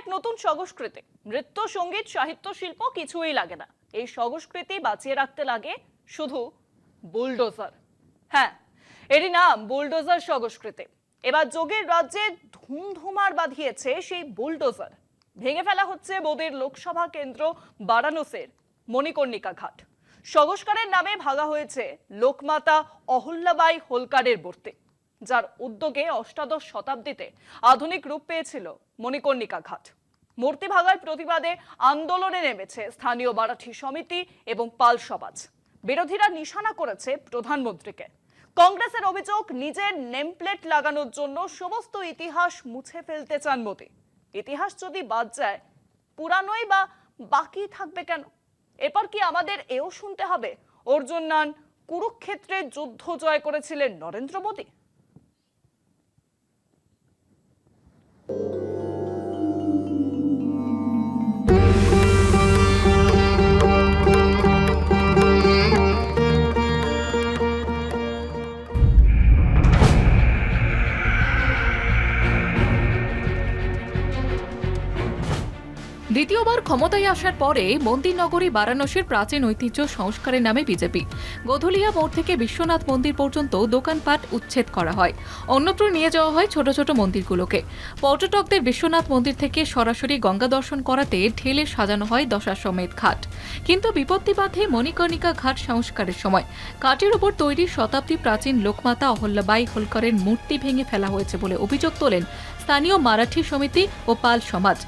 এক নতুন সংস্কৃতি। নৃত্য, সঙ্গীত, সাহিত্য, শিল্প কিছুই লাগে না। এই সংস্কৃতি বাঁচিয়ে রাখতে লাগে শুধু বুলডোজার। হ্যাঁ, এরই নাম বুলডোজার সংস্কৃতি। এবার যোগীর রাজ্যে ধুমধুমার বাঁধিয়েছে সেই বুলডোজার। ভেঙে ফেলা হচ্ছে মোদির লোকসভা কেন্দ্র বারাণসীর মণিকর্ণিকা ঘাট। সংস্কারের নামে ভাঙা হয়েছে লোকমাতা অহল্যাবাই হোলকারের মূর্তি, যার উদ্যোগে অষ্টাদশ শতাব্দীতে আধুনিক রূপ পেয়েছিল মণিকর্ণিকা ঘাট। মূর্তি ভাঙার প্রতিবাদে আন্দোলনে নেমেছে স্থানীয় মারাঠি সমিতি এবং পাল সমাজ। বিরোধীরা নিশানা করেছে প্রধানমন্ত্রীকে। কংগ্রেসের অভিযোগ, নিজের নেমপ্লেট লাগানোর জন্য সমস্ত ইতিহাস মুছে ফেলতে চান মোদি। ইতিহাস যদি বাদ যায়, পুরানোই বা বাকি থাকবে কেন? এরপর কি আমাদের এও শুনতে হবে অর্জুন নান কুরুক্ষেত্রে যুদ্ধ জয় করেছিলেন নরেন্দ্র মোদী? দ্বিতীয়বার ক্ষমতায় আসার পরে মন্দির নগরী বারাণসীর প্রাচীন ঐতিহ্য সংস্কারের নামে বিজেপি গোধুলিয়া মোড় থেকে বিশ্বনাথ মন্দির পর্যন্ত দোকানপাট উচ্ছেদ করা হয়। অন্যত্র নিয়ে যাওয়া হয় ছোট ছোট মন্দিরগুলোকে। পর্যটকদের বিশ্বনাথ মন্দির থেকে সরাসরি গঙ্গা দর্শন করাতে ঢেলে সাজানো হয় দশাশ্বমেধ ঘাট। কিন্তু বিপত্তি বাধে মণিকর্ণিকা ঘাট সংস্কারের সময়। ঘাটের উপর তৈরি শতাব্দী প্রাচীন লোকমাতা অহল্যাবাই হোলকারের মূর্তি ভেঙে ফেলা হয়েছে বলে অভিযোগ তোলেন স্থানীয় মারাঠি সমিতি ও পাল সমাজ।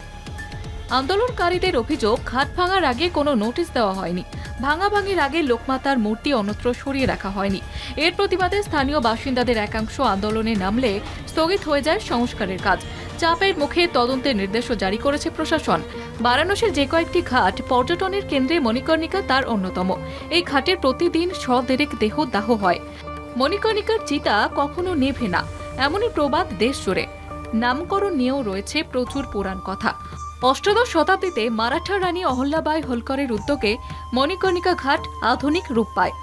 আন্দোলনকারীদের অভিযোগ, ঘাট ভাঙার আগে কোনো নোটিশ দেওয়া হয়নি। ভাঙাভাঙির আগে লোকমাতার মূর্তি অন্যত্র সরিয়ে রাখা হয়নি। এর প্রতিবাদে স্থানীয় বাসিন্দাদের একাংশ আন্দোলনে নামলে স্থগিত হয়ে যায় সংস্কারের কাজ। চাপের মুখে তদন্তের নির্দেশও জারি করেছে প্রশাসন। বারাণসীর যে কয়েকটি ঘাট পর্যটনের কেন্দ্রে মণিকর্ণিকা তার অন্যতম। এই ঘাটের প্রতিদিন শদেরেক দেহ দাহ হয়। মণিকর্ণিকার চিতা কখনো নেভে না, এমনই প্রবাদ দেশ জুড়ে। নামকরণ নিয়েও রয়েছে প্রচুর পুরাণ কথা। অষ্টাদশ শতাব্দীতে মারাঠা রানী অহল্যাবাই হোলকারের উদ্যোগে মণিকর্ণিকা ঘাট আধুনিক রূপ পায়,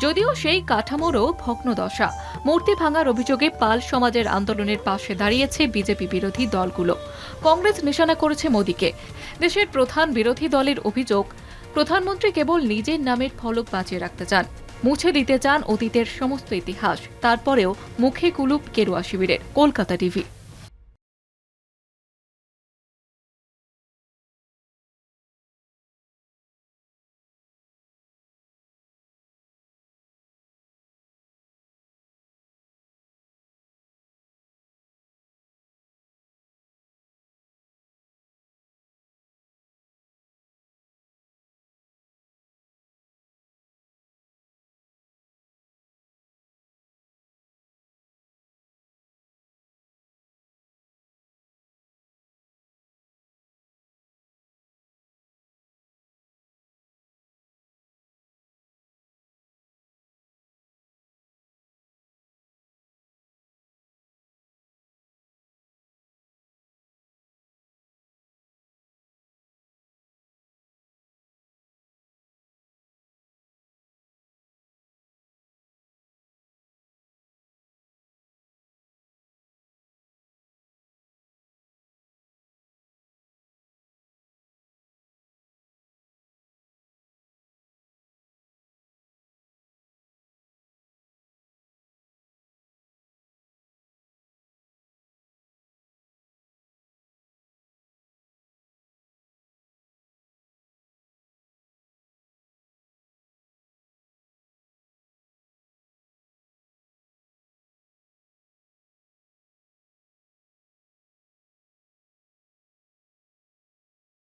যদিও সেই কাঠামোরও ভগ্নদশা। মূর্তি ভাঙার অভিযোগে পাল সমাজের আন্দোলনের পাশে দাঁড়িয়েছে বিজেপি বিরোধী দলগুলো। কংগ্রেস নিশানা করেছে মোদীকে। দেশের প্রধান বিরোধী দলের অভিযোগ, প্রধানমন্ত্রী কেবল নিজের নামের ফলক বাঁচিয়ে রাখতে চান, মুছে দিতে চান অতীতের সমস্ত ইতিহাস। তারপরেও মুখে কুলুপ গেরুয়া শিবিরের। কলকাতা টিভি।